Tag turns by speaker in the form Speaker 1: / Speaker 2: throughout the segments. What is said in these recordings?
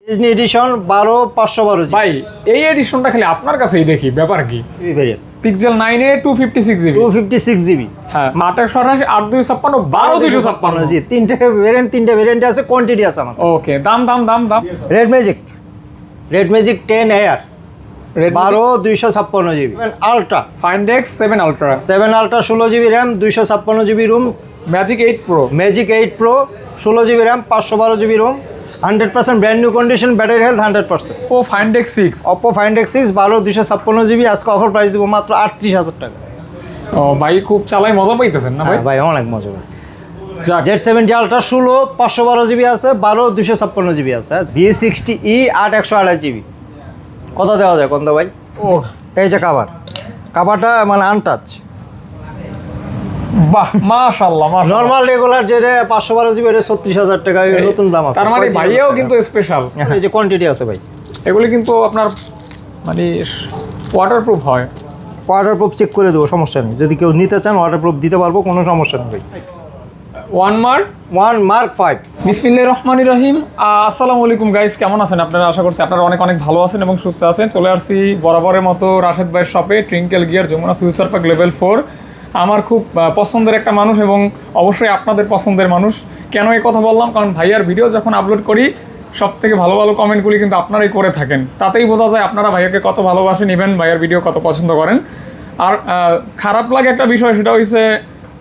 Speaker 1: Disney addition 12512
Speaker 2: ভাই এই এডিশনটা খালি আপনার কাছেই দেখি, ব্যাপার কি?
Speaker 1: এই ভেরিয়েন্ট
Speaker 2: পিক্সেল 9 এ 256 জিবি
Speaker 1: 256 জিবি
Speaker 2: হ্যাঁ 828 8256 12256
Speaker 1: জি তিনটা ভেরিয়েন্ট আছে, কোয়ান্টিটি আছে আমার।
Speaker 2: ওকে, দাম দাম দাম দাম।
Speaker 1: Red magic 10 Air 12256 GB ultra
Speaker 2: Find X 7 ultra
Speaker 1: 7 ultra 16 GB RAM 256 GB ROM
Speaker 2: Magic 8 Pro
Speaker 1: Magic 8 Pro 16 GB RAM 512 GB ROM 100% brand new condition, battery health 100%।
Speaker 2: ও Find X 6
Speaker 1: Oppo Find X6 256 GB, আজকে offer price দিব মাত্র 38000 টাকা।
Speaker 2: ও ভাই খুব চালাই মজা পাইতেছেন না ভাই?
Speaker 1: ভাই অনেক মজা ভাই।
Speaker 2: যাক
Speaker 1: Z70 আলট্রা 16 512 জিবি আছে, 256 জিবি আছে। V60e 8128 GB. কত দেওয়া যায় কোনটা ভাই?
Speaker 2: ও
Speaker 1: এই যে কাভারটা মানে আনটাচ।
Speaker 2: বাহ মাশাআল্লাহ মাশাআল্লাহ।
Speaker 1: নরমাল রেগুলার যেটা 512 জিবি এটা 36000 টাকা, নতুন দাম আছে।
Speaker 2: তার মানে ভাইয়াও কিন্তু স্পেশাল।
Speaker 1: এই যে কোয়ান্টিটি আছে ভাই,
Speaker 2: এগুলি কিন্তু আপনার মানে ওয়াটারপ্রুফ হয়।
Speaker 1: ওয়াটারপ্রুফ চেক করে দেবো, সমস্যা নেই। যদি কেউ নিতে চান ওয়াটারপ্রুফ দিতে পারবো, কোনো সমস্যা নেই ভাই।
Speaker 2: One
Speaker 1: mark 5।
Speaker 2: বিসমিল্লাহির রহমানির রহিম। আসসালামু আলাইকুম গাইস, কেমন আছেন আপনারা? আশা করছি আপনারা অনেক অনেক ভালো আছেন এবং সুস্থ আছেন। চলে আসছি বরাবরের মতো রাশেদ ভাইয়ের শপে, Trinkle Gear, Jamuna Future Park level 4। আমার খুব পছন্দের একটা মানুষ এবং অবশ্যই আপনাদের পছন্দের মানুষ। কেন এই কথা বললাম? কারণ ভাইয়ার ভিডিও যখন আপলোড করি সব থেকে ভালো ভালো কমেন্টগুলি কিন্তু আপনারাই করে থাকেন। তাতেই বোঝা যায় আপনারা ভাইয়াকে কত ভালোবাসেন, ইভেন ভাইয়ার ভিডিও কত পছন্দ করেন। আর খারাপ লাগে একটা বিষয়, সেটা হচ্ছে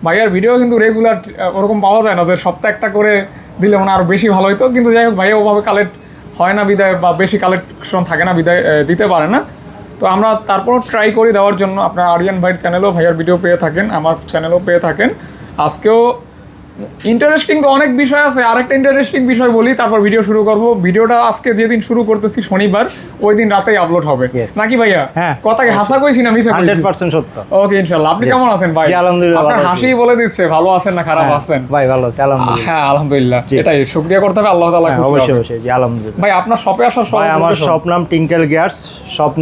Speaker 2: ভাইয়ার ভিডিও কিন্তু রেগুলার ওরকম পাওয়া যায় না, যে সপ্তাহে একটা করে দিলে মানে আরও বেশি ভালো হতো। কিন্তু যাই হোক ভাইয়া ওভাবে কালেক্ট হয় না বিদায়, বা বেশি কালেকশন থাকে না বিদায় দিতে পারে না। তো আমরা তারপরও ট্রাই করি দেওয়ার জন্য। আপনারা আরিয়ান ভাইয়ের চ্যানেলেও ভাইয়ার ভিডিও পেয়ে থাকেন, আমার চ্যানেলেও পেয়ে থাকেন। আজকেও ইন্টারেস্টিং তো অনেক বিষয় আছে, আরেকটা ইন্টারেস্টিং বিষয় বলি, তারপর ভিডিও শুরু করব। ভিডিওটা আজকে যেদিন শুরু করতেছি শনিবার, ওই দিন রাতেই আপলোড হবে নাকি ভাইয়া?
Speaker 1: হ্যাঁ।
Speaker 2: কথাকে হাসা কইছি না মিথ্যা কইছি?
Speaker 1: 100% সত্য।
Speaker 2: ওকে ইনশাআল্লাহ। আপনি কেমন আছেন ভাই?
Speaker 1: আলহামদুলিল্লাহ
Speaker 2: আপনার
Speaker 1: ভালো আছি।
Speaker 2: হাসিই বলে দিচ্ছে ভালো আছেন না খারাপ আছেন।
Speaker 1: ভাই ভালো আছি আলহামদুলিল্লাহ।
Speaker 2: হ্যাঁ আলহামদুলিল্লাহ, এটাই শুকরিয়া করতে হবে আল্লাহ তাআলা।
Speaker 1: অবশ্যই অবশ্যই জি আলহামদুলিল্লাহ।
Speaker 2: ভাই আপনার শপে আসার
Speaker 1: ভাই আমার শপ নাম Tinkle Gears, shop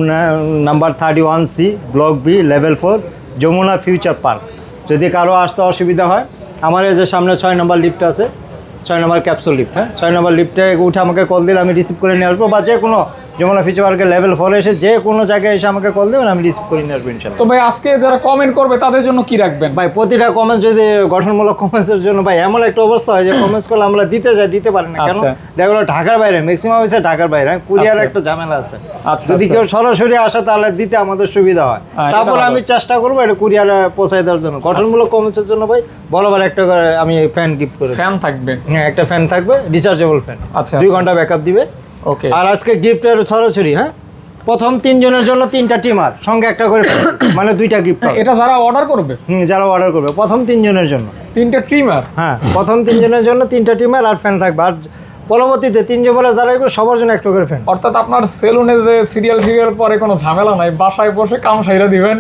Speaker 1: number 31C, block B, level 4, Jamuna Future Park. যদি কারো আসতে অসুবিধা হয়, আমার এই যে সামনে 6 নম্বর লিফট আছে, 6 নম্বর ক্যাপসুল লিফট। হ্যাঁ 6 নম্বর লিফটে উঠে আমাকে কল দিলে আমি রিসিভ করে নিয়ে আসবো, বা যে কোনো যমুনা ফিউচার পার্কের লেভেল 4 এসে যে কোনো জায়গায় এসে আমাকে কল দেবেন, আমি রিসিভ করে নিয়ে আসবো ইনশাআল্লাহ।
Speaker 2: তো ভাই আজকে যারা কমেন্ট করবে তাদের জন্য কি রাখবেন?
Speaker 1: ভাই প্রতিটা কমেন্টস যদি গঠনমূলক কমেন্টসের জন্য, ভাই এমন একটা অবস্থা হয় যে কমেন্টস করলে আমরা দিতে পারি না। কেন? দেখো ঢাকার বাইরে, ম্যাক্সিমাম হচ্ছে ঢাকার বাইরে, কুরিয়ার একটা ঝামেলা আছে। যদি কেউ সরাসরি আসে তাহলে দিতে আমাদের সুবিধা হয়। তারপরে আমি চেষ্টা করবো এটা কুরিয়ারে পৌঁছায় দেওয়ার জন্য। গঠনমূলক কমেন্টসের জন্য ভাই বরাবর একটা করে আমি ফ্যান গিফট করি।
Speaker 2: ফ্যান থাকবে?
Speaker 1: হ্যাঁ একটা ফ্যান থাকবে, রিচার্জেবল ফ্যান।
Speaker 2: আচ্ছা
Speaker 1: 2 ঘন্টা ব্যাকআপ দিবে।
Speaker 2: ওকে।
Speaker 1: আর আজকে গিফটের ছড়াছড়ি, হ্যাঁ প্রথম 3 জনের জন্য 3টা টিমার, সঙ্গে একটা করে মানে 2টা গিফট।
Speaker 2: এটা যারা অর্ডার করবে?
Speaker 1: যারা অর্ডার করবে প্রথম 3 জনের জন্য
Speaker 2: 3টা ট্রিমার।
Speaker 1: হ্যাঁ প্রথম 3 জনের জন্য 3টা টিমার আর ফ্যান থাকবে। আর পরবর্তীতে 3 জন বলে যারা এগুলো সবার জন্য একটা করে ফ্যান।
Speaker 2: অর্থাৎ আপনার সেলুনে যে সিরিয়াল পরে কোনো ঝামেলা নাই, বাসায় বসে কাম সাইরা দিবেন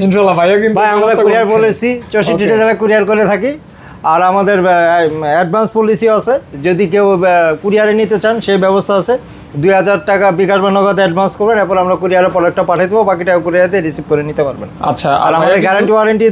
Speaker 2: ইনশাআল্লাহ। ভাইয়া কিন্তু
Speaker 1: ভাই আমাদের কুরিয়ার পলিসি 64টা জেলায় কুরিয়ার করে থাকি। আর আমাদের অ্যাডভান্স পলিসি আছে, যদি কেউ কুরিয়ারে নিতে চান সেই ব্যবস্থা আছে। 2000 টাকা বিকাশ বা নগদ অ্যাডভান্স করবেন, এরপর আমরা কুরিয়ারে প্রোডাক্টটা পাঠিয়ে দেবো, বাকি টাকা কুরিয়ারে রিসিভ করে নিতে পারবেন।
Speaker 2: আচ্ছা।
Speaker 1: আর আমাদের guarantee warranty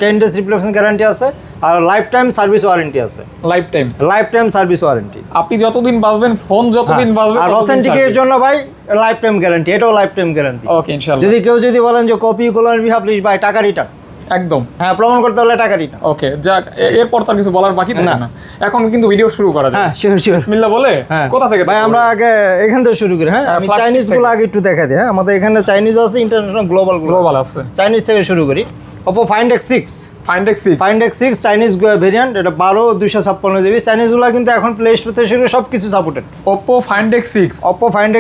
Speaker 1: 10 days replacement guarantee আছে, আর লাইফ টাইম সার্ভিস ওয়ারেন্টি আছে।
Speaker 2: Life time
Speaker 1: service warranty.
Speaker 2: আপনি যতদিন বাঁচবেন, ফোন যতদিন বাঁচবে।
Speaker 1: আর অথেন্টিকের জন্য ভাই লাইফ টাইম গ্যারান্টি, এটাও লাইফ টাইম গ্যারান্টি।
Speaker 2: ওকে ইনশাআল্লাহ।
Speaker 1: যদি কেউ বলেন যে কপি গুলো রিহাবলিশ ভাই টাকা রিটার্ন
Speaker 2: একদম।
Speaker 1: হ্যাঁ প্রমাণ করতে হলে টাকা রিটার্ন।
Speaker 2: ওকে যাক, এরপর তার কিছু বলার বাকি থাকে না। এখন কিন্তু ভিডিও শুরু করা যায়।
Speaker 1: হ্যাঁ শিওর
Speaker 2: বিসমিল্লাহ বলে কোথা থেকে?
Speaker 1: ভাই আমরা আগে এখান থেকে শুরু করি। হ্যাঁ আমি চাইনিজ গুলো আগে একটু দেখাই দিই। হ্যাঁ আমাদের এখানে চাইনিজ আছে, ইন্টারন্যাশনাল গ্লোবাল আছে। চাইনিজ থেকে শুরু করি। Oppo Find X6 Chinese variant, এটা 12256 জিবি। চাইনিজ গুলো কিন্তু এখন প্লে স্টোর থেকে শুরু সবকিছু supported.
Speaker 2: Oppo Find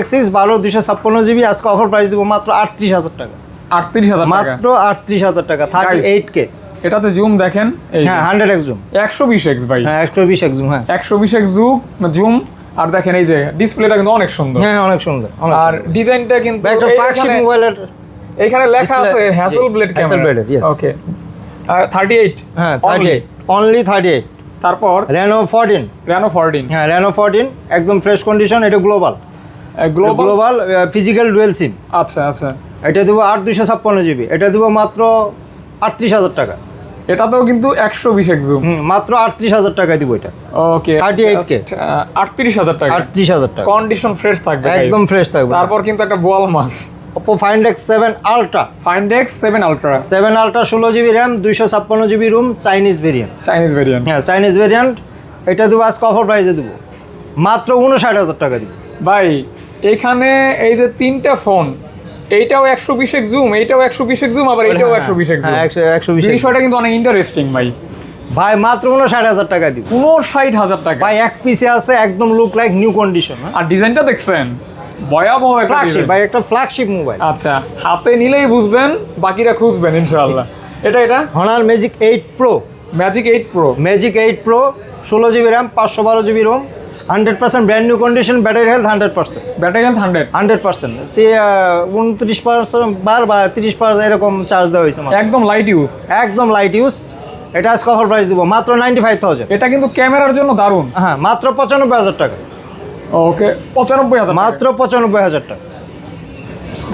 Speaker 2: X6
Speaker 1: 12256 GB, আজকে অফার প্রাইস দিব মাত্র 38000 টাকা।
Speaker 2: 38000 টাকা
Speaker 1: মাত্র 38000 টাকা, 38K।
Speaker 2: এটাতে জুম দেখেন, এই
Speaker 1: হ্যাঁ 100x জুম,
Speaker 2: 120x ভাই।
Speaker 1: হ্যাঁ 120x জুম, হ্যাঁ
Speaker 2: 120x জুম। আর দেখেন এই যে ডিসপ্লেটা কিন্তু অনেক সুন্দর।
Speaker 1: হ্যাঁ অনেক সুন্দর।
Speaker 2: আর ডিজাইনটা কিন্তু
Speaker 1: একটা ফ্ল্যাগশিপ মোবাইলের
Speaker 2: এইখানে লেখা আছে হ্যাসেলব্লেড ক্যামেরা। ওকে 38।
Speaker 1: হ্যাঁ 38, অনলি 38।
Speaker 2: তারপর
Speaker 1: Reno 14।
Speaker 2: হ্যাঁ
Speaker 1: Reno 14 একদম ফ্রেশ কন্ডিশন। এটা গ্লোবাল ফিজিক্যাল ডুয়েল সিম।
Speaker 2: আচ্ছা।
Speaker 1: এটা দেবো 8256 জিবি, এটা দেবো মাত্র 38000 টাকা।
Speaker 2: এটাতেও কিন্তু 120x জুম।
Speaker 1: মাত্র 38,000 টাকায় দিব এটা।
Speaker 2: ওকে
Speaker 1: 38K
Speaker 2: 38,000 টাকা।
Speaker 1: 38,000 টাকা
Speaker 2: কন্ডিশন ফ্রেশ থাকবে
Speaker 1: একদম ফ্রেশ থাকবে।
Speaker 2: তারপর কিন্তু একটা বোয়াল মাছ
Speaker 1: Oppo Find X7 Ultra।
Speaker 2: Find X7 Ultra
Speaker 1: 7 Ultra 16GB RAM 256GB room Chinese variant.
Speaker 2: Chinese variant,
Speaker 1: হ্যাঁ চাইনিজ ভেরিয়েন্ট। এটা দেবো আজকে অফার প্রাইসে দেবো মাত্র 59,000 টাকা দিব
Speaker 2: ভাই। এখানে এই যে তিনটা ফোন, এইটাও 120x জুম, এইটাও 120x জুম, আবার এইটাও 120x জুম।
Speaker 1: 120।
Speaker 2: বিষয়টা কিন্তু অনেক ইন্টারেস্টিং ভাই।
Speaker 1: ভাই মাত্র 59,000 টাকা দিব।
Speaker 2: 59,000 টাকা
Speaker 1: ভাই এক পিসে আছে একদম লুক লাইক নিউ কন্ডিশন।
Speaker 2: আর ডিজাইনটা দেখছেন ভয়াবহ একটা
Speaker 1: ফ্ল্যাগশিপ
Speaker 2: ডিজাইন।
Speaker 1: ভাই, একটা ফ্ল্যাগশিপ মোবাইল।
Speaker 2: আচ্ছা, হাতে নিলেই বুঝবেন, বাকিরা খুঁজবেন ইনশাআল্লাহ। এটা
Speaker 1: Honor Magic 8 Pro।
Speaker 2: Magic 8 Pro.
Speaker 1: Magic 8 Pro 16GB RAM 512GB ROM 100% brand new condition, battery health 100%।
Speaker 2: Battery health 100
Speaker 1: 29% বার বা 30% এরকম চার্জ দেওয়া হয়েছে আমার।
Speaker 2: একদম লাইট ইউজ।
Speaker 1: একদম লাইট ইউজ। এটা আজকে অফার প্রাইস দিব মাত্র 95,000।
Speaker 2: এটা কিন্তু ক্যামেরার জন্য দারুণ।
Speaker 1: হ্যাঁ মাত্র 95,000 টাকা।
Speaker 2: ওকে 95,000
Speaker 1: মাত্র 95,000 টাকা।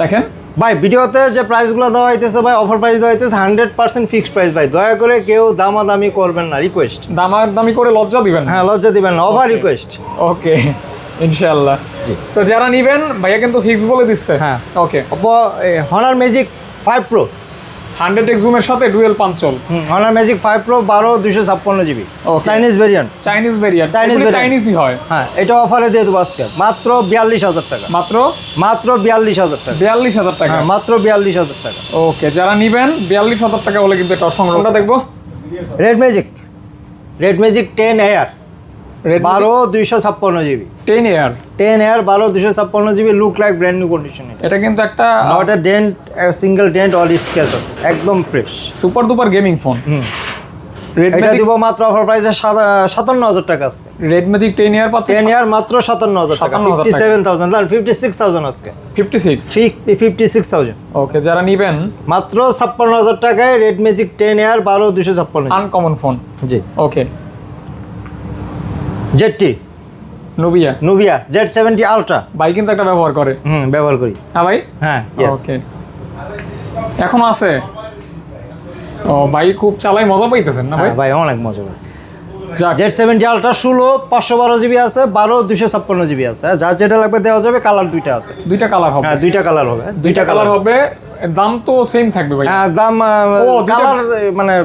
Speaker 2: দেখেন
Speaker 1: ভাই ভিডিওতে যে প্রাইসগুলো দেওয়া হইতেছে ভাই, অফার প্রাইস দেওয়া হইতেছে 100% ফিক্সড প্রাইস ভাই। দয়া করে কেউ দামাদামি করবেন না, রিকোয়েস্ট।
Speaker 2: দামাদামি করে লজ্জা দিবেন না।
Speaker 1: হ্যাঁ লজ্জা দিবেন না, ওভার রিকোয়েস্ট।
Speaker 2: ওকে ইনশাআল্লাহ। তো যারা নিবেন ভাইয়া কিন্তু ফিক্স বলে দিচ্ছে।
Speaker 1: হ্যাঁ
Speaker 2: ওকে
Speaker 1: Oppo Honor Magic 5 Pro
Speaker 2: 100x জুমের সাথে dual পাঞ্চল।
Speaker 1: Honor Magic 5 Pro 12/256GB
Speaker 2: Okay.
Speaker 1: Chinese variant.
Speaker 2: Chinese variant,
Speaker 1: Chinese variant।
Speaker 2: চাইনিজই হয়।
Speaker 1: হ্যাঁ এটা অফারে দিয়ে দেবো আজকে মাত্র 42,000 টাকা।
Speaker 2: মাত্র
Speaker 1: মাত্র 42,000 টাকা।
Speaker 2: 42,000 টাকা।
Speaker 1: হ্যাঁ মাত্র 42,000 টাকা।
Speaker 2: ওকে যারা নিবেন 42,000 টাকা হলে কিন্তু এটা সংগ্রহটা দেখবো।
Speaker 1: Red magic 10 Air
Speaker 2: Redmi
Speaker 1: 12/256GB
Speaker 2: 10 air.
Speaker 1: 10 Air 12/256GB look like brand new condition.
Speaker 2: এটা কিন্তু একটা
Speaker 1: not a dent, single dent, all scratch আছে, একদম fresh.
Speaker 2: Super duper gaming phone. Red
Speaker 1: এটা
Speaker 2: ম্যাজিক
Speaker 1: দিব মাত্র অফার প্রাইসে 57,000 টাকা আজকে।
Speaker 2: রেড ম্যাজিক 10 এয়ার পাচ্ছে
Speaker 1: 10 Air মাত্র 57,000 টাকা।
Speaker 2: 57,000 টাকা।
Speaker 1: 57,000 না 56,000 আজকে।
Speaker 2: 56।
Speaker 1: 56,000
Speaker 2: ওকে যারা নিবেন
Speaker 1: মাত্র 56,000 টাকায় Red magic 10 Air 12/256।
Speaker 2: Uncommon phone.
Speaker 1: জি
Speaker 2: okay
Speaker 1: ZT Nubia Z70 Ultra
Speaker 2: ভাই কিন্তু একটা ব্যবহার করে।
Speaker 1: ব্যবহার করি।
Speaker 2: হ্যাঁ ভাই।
Speaker 1: হ্যাঁ
Speaker 2: ওকে এখনো আছে। ও ভাই খুব চালাই মজা পাইতেছেন না ভাই?
Speaker 1: ভাই অনেক মজা ভাই।
Speaker 2: যাক
Speaker 1: Z70 Ultra 16/512GB আছে, 12/256GB আছে। যার যেটা লাগবে দেওয়া যাবে। কালার দুইটা আছে।
Speaker 2: দুইটা কালার হবে।
Speaker 1: হ্যাঁ দুইটা কালার হবে।
Speaker 2: দুইটা কালার হবে। দাম তো সেম থাকবে ভাই?
Speaker 1: হ্যাঁ দাম কালার মানে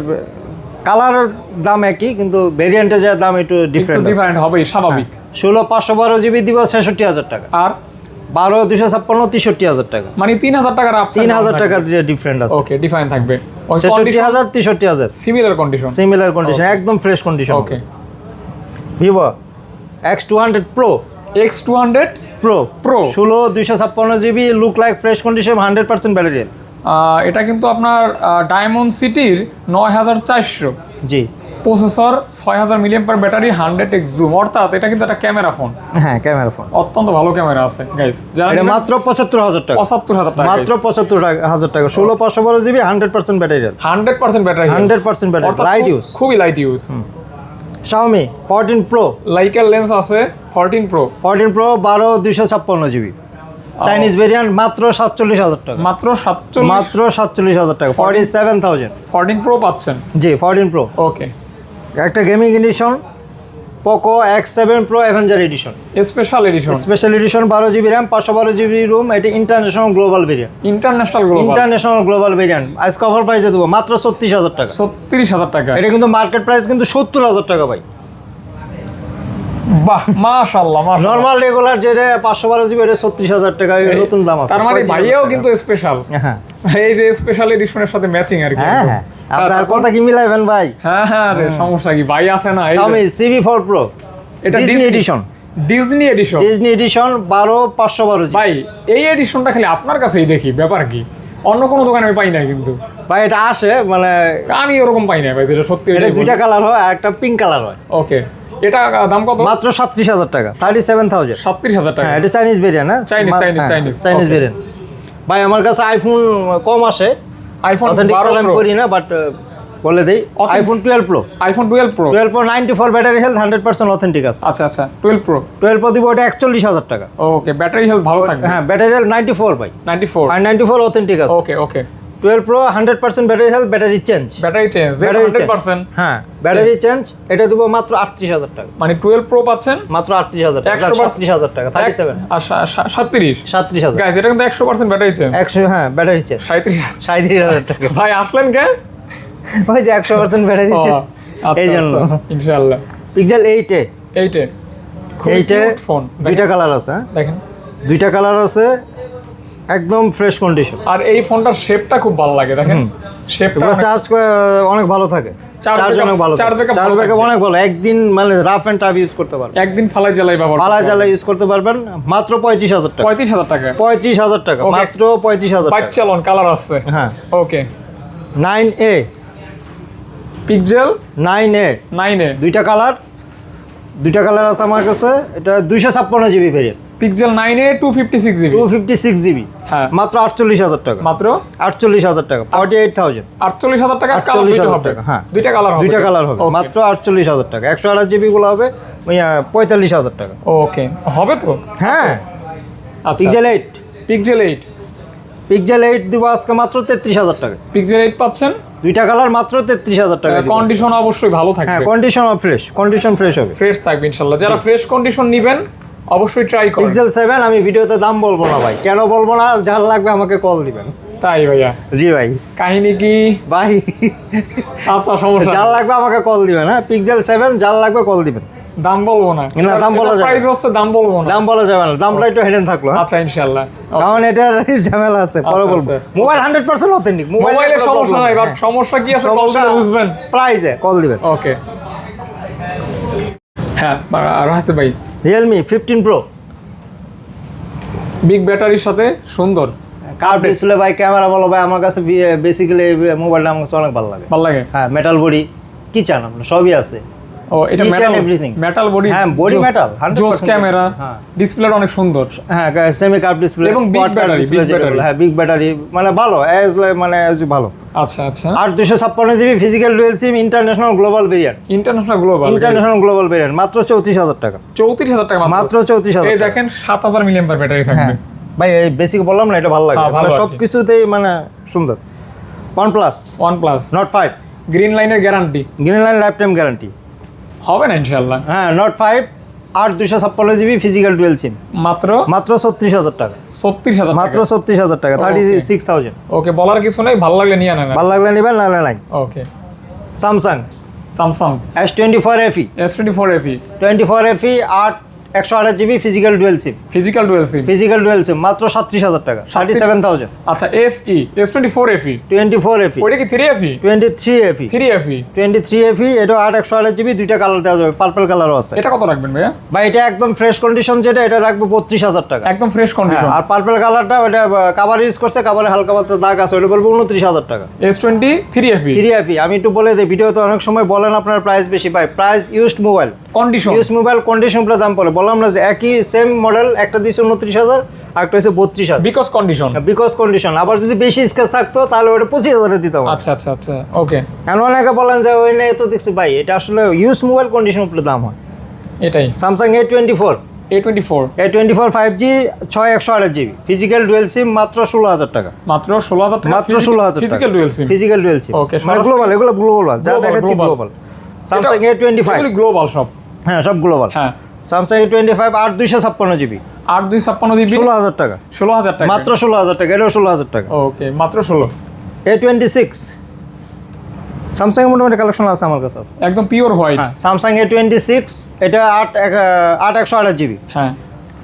Speaker 1: কালারের দাম একই, কিন্তু ভেরিয়েন্টে যা দাম একটু ডিফারেন্ট
Speaker 2: হবেই স্বাভাবিক।
Speaker 1: 16/512GB দিব 66,000 টাকা।
Speaker 2: আর
Speaker 1: 12/256 63,000 টাকা।
Speaker 2: মানে 3,000 টাকার আপ
Speaker 1: 3,000 টাকা ডিফারেন্ট আছে।
Speaker 2: ওকে ডিফাইন থাকবে।
Speaker 1: 66,000 63,000
Speaker 2: সিমিলার কন্ডিশন।
Speaker 1: সিমিলার কন্ডিশন, একদম ফ্রেশ কন্ডিশন।
Speaker 2: ওকে
Speaker 1: Vivo X200 Pro
Speaker 2: X200
Speaker 1: Pro
Speaker 2: Pro
Speaker 1: 16/256GB look like fresh condition, 100% battery.
Speaker 2: এটা কিন্তু আপনার ডায়মন্ড সিটির 9400
Speaker 1: জি
Speaker 2: processor, 6000 milliampere battery, 100x zoom. অর্থাৎ এটা কিন্তু একটা ক্যামেরা ফোন।
Speaker 1: হ্যাঁ ক্যামেরা ফোন,
Speaker 2: অত্যন্ত ভালো ক্যামেরা আছে গাইস। যারা
Speaker 1: এটা মাত্র 75,000 টাকা।
Speaker 2: 75,000 টাকা
Speaker 1: মাত্র 75,000 টাকা। 16/512GB 100% battery.
Speaker 2: 100% battery.
Speaker 1: 100% battery, light use,
Speaker 2: খুবই লাইট ইউজ।
Speaker 1: Xiaomi 14 Pro
Speaker 2: লাইকার লেন্স আছে 14 প্রো
Speaker 1: 12/256GB চাইনিজ ভেরিয়েন্ট, মাত্র 47,000 টাকা।
Speaker 2: মাত্র 47।
Speaker 1: মাত্র 47,000 টাকা। 47,000
Speaker 2: 14 প্রো পাচ্ছেন।
Speaker 1: জি 14 Pro।
Speaker 2: ওকে
Speaker 1: একটা gaming edition Poco X7 Pro Avenger edition,
Speaker 2: special edition.
Speaker 1: Special edition 12GB RAM 512GB ROM. এটা international global variant. International global variant আজকে অফার প্রাইসে দেবো মাত্র 36,000 টাকা।
Speaker 2: 36,000 টাকা।
Speaker 1: এটা কিন্তু মার্কেট প্রাইস কিন্তু 70,000 টাকা ভাই।
Speaker 2: বাহ মাশাআল্লাহ মাশাআল্লাহ।
Speaker 1: নরমাল রেগুলার যেটা 512GB এটা 36,000 টাকা, নতুন দাম আছে।
Speaker 2: তার মানে ভাইয়াও কিন্তু স্পেশাল।
Speaker 1: হ্যাঁ
Speaker 2: এই যে স্পেশাল এডিশনের সাথে ম্যাচিং আর কি।
Speaker 1: হ্যাঁ হ্যাঁ আপনার কথা কি মিলাইবেন ভাই?
Speaker 2: হ্যাঁ হ্যাঁ রে সমস্যা কি ভাই আছে না? এই
Speaker 1: Xiaomi CV4 Pro
Speaker 2: এটা
Speaker 1: Disney edition.
Speaker 2: Disney edition
Speaker 1: 12/512GB
Speaker 2: ভাই এই এডিশনটা খালি আপনার কাছেই দেখি, ব্যাপার কি? অন্য কোনো দোকানে আমি পাই না কিন্তু
Speaker 1: ভাই। এটা আসে মানে
Speaker 2: আমি ওরকম পাই না ভাই, যেটা সত্যি।
Speaker 1: এটা দুইটা কালার হয়, আর একটা পিঙ্ক কালার হয়।
Speaker 2: ওকে এটা দাম কত?
Speaker 1: মাত্র 37,000 টাকা। 37,000।
Speaker 2: 37,000 টাকা।
Speaker 1: হ্যাঁ এটা চাইনিজ ভেরিয়েন্ট। হ্যাঁ চাইনিজ ভেরিয়েন্ট। ভাই আমার কাছে আইফোন কম আসে,
Speaker 2: আইফোন
Speaker 1: অথেন্টিক
Speaker 2: 12
Speaker 1: আমি
Speaker 2: প্রো
Speaker 1: করি না, বাট বলে দেই iPhone 12 Pro।
Speaker 2: IPhone 12 pro
Speaker 1: 12 Pro 94 battery health, 100% authentic আছে।
Speaker 2: আচ্ছা আচ্ছা 12 প্রো
Speaker 1: 12 Pro দিব ওটা 41,000 টাকা।
Speaker 2: ওকে ব্যাটারি হেলথ ভালো থাকবে।
Speaker 1: হ্যাঁ ব্যাটারি হেলথ 94 ভাই।
Speaker 2: 94
Speaker 1: আর 94 অথেন্টিক আছে।
Speaker 2: ওকে ওকে
Speaker 1: 12 Pro 100% battery health, battery change.
Speaker 2: Battery change 100%।
Speaker 1: হ্যাঁ, ব্যাটারি চেঞ্জ। এটা দেবো মাত্র 38,000 টাকা।
Speaker 2: মানে 12 Pro পাচ্ছেন
Speaker 1: মাত্র 38,000 টাকা, 37,000 টাকা, 37
Speaker 2: আর 37,000 গাইস, এটা কিন্তু 100% ব্যাটারি চেঞ্জ।
Speaker 1: 100, হ্যাঁ ব্যাটারি চেঞ্জ
Speaker 2: 37,000
Speaker 1: টাকা।
Speaker 2: ভাই আসলেন কে?
Speaker 1: ওই যে 100% ব্যাটারি চেঞ্জ, এই জন্য।
Speaker 2: ইনশাআল্লাহ
Speaker 1: পিক্সেল 8
Speaker 2: এইটে ফোন,
Speaker 1: দুইটা কালার আছে। হ্যাঁ,
Speaker 2: দেখেন
Speaker 1: দুইটা কালার আছে, একদম ফ্রেশ কন্ডিশন।
Speaker 2: আর এই ফোনটার শেপটা খুব ভালো লাগে, দেখেন শেপটা।
Speaker 1: চার্জ অনেক ভালো থাকে, চার্জ অনেক ভালো, চার্জ ব্যাকআপ অনেক ভালো। একদিন মানে রাফ এন্ড টাফ ইউজ করতে পারবেন,
Speaker 2: একদিন ফালাই জ্বালাই ব্যবহার,
Speaker 1: ফালাই জ্বালাই ইউজ করতে পারবেন। মাত্র 35,000 টাকা।
Speaker 2: 35,000 টাকা,
Speaker 1: 35,000 টাকা, মাত্র 35,000
Speaker 2: বাইক
Speaker 1: টাকা।
Speaker 2: চালন কালার আছে।
Speaker 1: হ্যাঁ,
Speaker 2: ওকে
Speaker 1: 9A,
Speaker 2: পিক্সেল
Speaker 1: 9A দুইটা কালার আছে আমার কাছে। এটা 256 GB variant.
Speaker 2: Pixel 9A 256 GB,
Speaker 1: 256 GB,
Speaker 2: হ্যাঁ
Speaker 1: মাত্র 48,000 টাকা।
Speaker 2: মাত্র
Speaker 1: 48,000 টাকা, 48,000।
Speaker 2: 48,000 টাকা, কালার দুইটা হবে।
Speaker 1: হ্যাঁ,
Speaker 2: দুইটা কালার হবে,
Speaker 1: দুইটা কালার হবে, মাত্র 48,000 টাকা। 128 জিবি গুলো হবে 45,000 টাকা।
Speaker 2: ওকে, হবে তো।
Speaker 1: হ্যাঁ,
Speaker 2: আচ্ছা
Speaker 1: পিক্সেল 8, পিক্সেল 8 দিব আজকে মাত্র 33,000 টাকা।
Speaker 2: পিক্সেল 8 পাচ্ছেন,
Speaker 1: দুইটা কালার মাত্র 33,000 টাকা।
Speaker 2: কন্ডিশন অবশ্যই ভালো থাকবে।
Speaker 1: হ্যাঁ, কন্ডিশন ফ্রেশ হবে,
Speaker 2: ফ্রেশ থাকবে ইনশাআল্লাহ। যারা ফ্রেশ কন্ডিশন নেবেন অবশ্যই ট্রাই করুন।
Speaker 1: পিক্সেল 7 আমি ভিডিওতে দাম বলবো না ভাই, কেন বলবো না, যার লাগবে আমাকে কল দিবেন।
Speaker 2: তাই ভাইয়া?
Speaker 1: জি ভাই।
Speaker 2: কাহিনী কি
Speaker 1: ভাই?
Speaker 2: আচ্ছা, সমস্যা
Speaker 1: যার লাগবে আমাকে কল দিবেন। হ্যাঁ, পিক্সেল 7 যার লাগবে কল দিবেন।
Speaker 2: দাম বলবো না,
Speaker 1: না, দাম বলা যাবে না।
Speaker 2: প্রাইস হচ্ছে দাম বলবো না,
Speaker 1: দাম বলা যাবে না, দামটা একটু হেডেন থাকলো।
Speaker 2: আচ্ছা ইনশাআল্লাহ,
Speaker 1: কারণ এটার ঝামেলা আছে, পরে বলবো। মোবাইল 100% অথেন্টিক,
Speaker 2: মোবাইলের সমস্যা নাই, বাট সমস্যা কি আছে কল দিলে বুঝবেন।
Speaker 1: প্রাইসে কল দিবেন।
Speaker 2: ওকে, হ্যাঁ রাহাত ভাই,
Speaker 1: Realme 15 Pro,
Speaker 2: বিগ ব্যাটারির সাথে সুন্দর
Speaker 1: কার্ভ ডিসপ্লে ভাই, ক্যামেরা বলো ভাই, আমার কাছে বেসিক্যালি মোবাইলটা আমার কাছে অনেক ভালো লাগে।
Speaker 2: ভালো লাগে?
Speaker 1: হ্যাঁ, মেটাল বডি, কি চান আপনি, সবই আছে।
Speaker 2: ও এটা মেটাল, মেটাল বডি,
Speaker 1: হ্যাঁ বডি মেটাল,
Speaker 2: জোস ক্যামেরা, ডিসপ্লেটা অনেক সুন্দর।
Speaker 1: হ্যাঁ, সেমি কার্ভ ডিসপ্লে
Speaker 2: এবং বিগ ব্যাটারি,
Speaker 1: হ্যাঁ বিগ ব্যাটারি, মানে ভালো, মানে ভালো।
Speaker 2: আচ্ছা আচ্ছা।
Speaker 1: আর 256 GB physical dual SIM, international global variant, global variant, মাত্র 34,000 টাকা।
Speaker 2: 34,000 টাকা
Speaker 1: মাত্র 34,000।
Speaker 2: এই দেখেন 7,000 মিলিঅ্যাম্পিয়ার ব্যাটারি থাকবে।
Speaker 1: ভাই এই বেসিক বললাম না, এটা ভালো লাগে, মানে সবকিছুতেই মানে সুন্দর। OnePlus Nord 5,
Speaker 2: গ্রিন লাইনের guarantee,
Speaker 1: green line life time guarantee
Speaker 2: হবে না ইনশাআল্লাহ।
Speaker 1: হ্যাঁ, Nord 5 আর 256 জিবি ফিজিক্যাল ডুয়াল সিম,
Speaker 2: মাত্র
Speaker 1: 36,000 টাকা।
Speaker 2: 36,000
Speaker 1: মাত্র 36,000 টাকা, 36,000।
Speaker 2: ওকে, বলার কিছু নাই, ভালো লাগলে নিয়ে নেন,
Speaker 1: ভালো লাগলে নিবেন, না নাই।
Speaker 2: Okay,
Speaker 1: Samsung S24 FE, 24 FE 128 GB physical dual SIM, physical dual SIM, মাত্র 37,000 টাকা, 37,000।
Speaker 2: আচ্ছা, FE S24 FE
Speaker 1: 24 FE,
Speaker 2: ওইটা কি 3FE?
Speaker 1: 23 FE, এটা 128 জিবি, দুইটা কালার দেওয়া যাবে, পার্পল কালারও আছে।
Speaker 2: এটা কত রাখবেন ভাইয়া?
Speaker 1: ভাই এটা একদম ফ্রেশ কন্ডিশন, যেটা এটা রাখবো 32,000 টাকা,
Speaker 2: একদম ফ্রেশ কন্ডিশন।
Speaker 1: আর পার্পল কালারটা ওটা কাভার ইউজ করছে, কাভারে হালকা পাতলা দাগ আছে, ওটা বলবো 29,000 টাকা।
Speaker 2: S23 FE,
Speaker 1: 3 FE আমি একটু বলে দিই, ভিডিওতে অনেক সময় বলেন আপনার প্রাইস বেশি, ভাই price used mobile
Speaker 2: condition,
Speaker 1: condition plus দাম পড়ে। বললাম না যে একই সেম মডেল, একটা দিচ্ছে 29,000 আর একটা হচ্ছে 32,000, বিকজ কন্ডিশন। আবার যদি বেশি স্কেচ থাকতো তাহলে ওটা 25,000 দিতে হবে।
Speaker 2: আচ্ছা আচ্ছা আচ্ছা, ওকে।
Speaker 1: এখন অনেকে বলেন যে ওই নিয়ে তো দেখছি, ভাই এটা আসলে ইউজ মোবাইল কন্ডিশন উপরে দাম হয়।
Speaker 2: এটাই
Speaker 1: Samsung A24 5G 6128 GB physical dual SIM, মাত্র 16,000 টাকা,
Speaker 2: মাত্র 16,000 টাকা,
Speaker 1: মাত্র 16,000
Speaker 2: ফিজিক্যাল ডুয়াল সিম।
Speaker 1: ওকে, মানে গ্লোবাল, এগুলো গ্লোবাল, যা দেখাচ্ছি গ্লোবাল। স্যামসাং A25
Speaker 2: এগুলো গ্লোবাল সব,
Speaker 1: হ্যাঁ সব গ্লোবাল।
Speaker 2: হ্যাঁ,
Speaker 1: স্যামসাং A25 256 জিবি,
Speaker 2: 256 জিবি,
Speaker 1: 16,000 টাকা,
Speaker 2: 16,000 টাকা,
Speaker 1: মাত্র 16,000 টাকা, এটাও 16,000 টাকা।
Speaker 2: ওকে, মাত্র 16।
Speaker 1: A26 স্যামসাং এর মোটামুটি কালেকশন আছে আমার কাছে, আছে
Speaker 2: একদম পিওর হোয়াইট।
Speaker 1: স্যামসাং A26, এটা 8/128 জিবি,
Speaker 2: হ্যাঁ,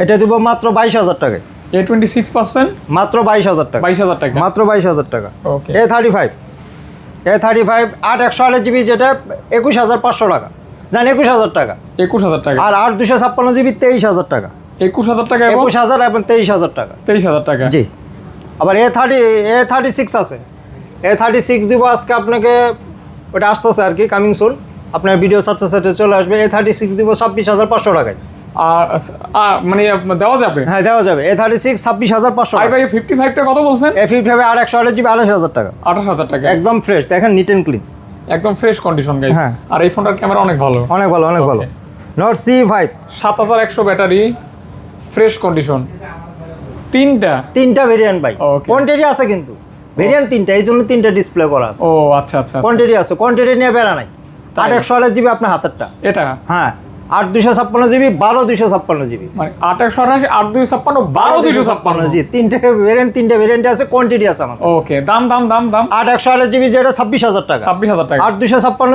Speaker 1: এটা দিব মাত্র 22,000 টাকা।
Speaker 2: A26%
Speaker 1: মাত্র 22,000 টাকা,
Speaker 2: 22,000 টাকা,
Speaker 1: মাত্র 22,000 টাকা।
Speaker 2: ওকে,
Speaker 1: A35 8/128 জিবি, যেটা 21,500 টাকা, জান 21,000 টাকা,
Speaker 2: 21,000 টাকা।
Speaker 1: আর 256 জিবি 23,000 টাকা,
Speaker 2: 21,000 টাকা,
Speaker 1: 21,000 এবং 23,000 টাকা,
Speaker 2: 23,000 টাকা।
Speaker 1: জি। আবার A36 আছে, A36 দিব আজকে আপনাকে, ওটা আসতেছে আর কি, কামিং সুন, আপনার ভিডিও সাথে সাথে চলে আসবে। A36 দিব 26,500 টাকায়।
Speaker 2: আর মানে দেওয়া যাবে?
Speaker 1: হ্যাঁ দেওয়া যাবে। A36 26,500 টাকা।
Speaker 2: ভাই 55 টা কত বলছেন?
Speaker 1: A55 8/128 জিবি 28,000 টাকা,
Speaker 2: 28,000 টাকা,
Speaker 1: একদম ফ্রেশ, দেখেন নিট এন্ড ক্লিন,
Speaker 2: একদম ফ্রেশ কন্ডিশন গাইস।
Speaker 1: হ্যাঁ,
Speaker 2: আর এই ফোনটার ক্যামেরা অনেক ভালো,
Speaker 1: অনেক ভালো, অনেক ভালো। Nord C5
Speaker 2: 7100 battery, fresh condition, তিনটা
Speaker 1: ভেরিয়েন্ট ভাই,
Speaker 2: Okay.
Speaker 1: কোয়ান্টিটি আছে কিন্তু ভেরিয়েন্ট 3টা, এই জন্য 3টা ডিসপ্লে করা আছে।
Speaker 2: ও আচ্ছা আচ্ছা।
Speaker 1: কোয়ান্টিটি আছে, কোয়ান্টিটি নিয়ে বেড়া নাই। 8 জিবি আপনার হাতেরটা,
Speaker 2: এটা
Speaker 1: হ্যাঁ 8 জিবি 12 জিবি,
Speaker 2: মানে 8 8
Speaker 1: জি 3টা ভেরিয়েন্ট আছে, কোয়ান্টিটি আছে আমার।
Speaker 2: ওকে, দাম দাম দাম দাম
Speaker 1: 8 জিবি যেটা 26,000 টাকা,
Speaker 2: 26,000 টাকা।
Speaker 1: 8